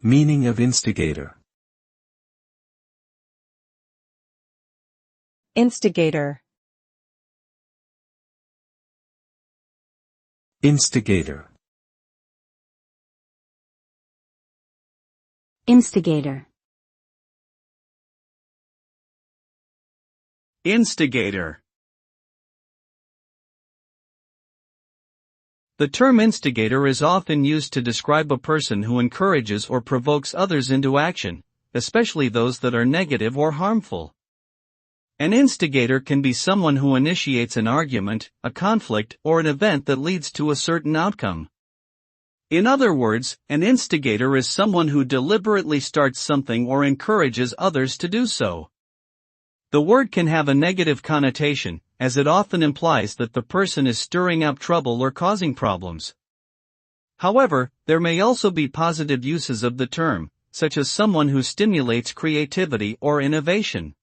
Meaning of instigator. Instigator. Instigator. Instigator. Instigator. The term instigator is often used to describe a person who encourages or provokes others into action, especially those that are negative or harmful. An instigator can be someone who initiates an argument, a conflict, or an event that leads to a certain outcome. In other words, an instigator is someone who deliberately starts something or encourages others to do so. The word can have a negative connotation, as it often implies that the person is stirring up trouble or causing problems. However, there may also be positive uses of the term, such as someone who stimulates creativity or innovation.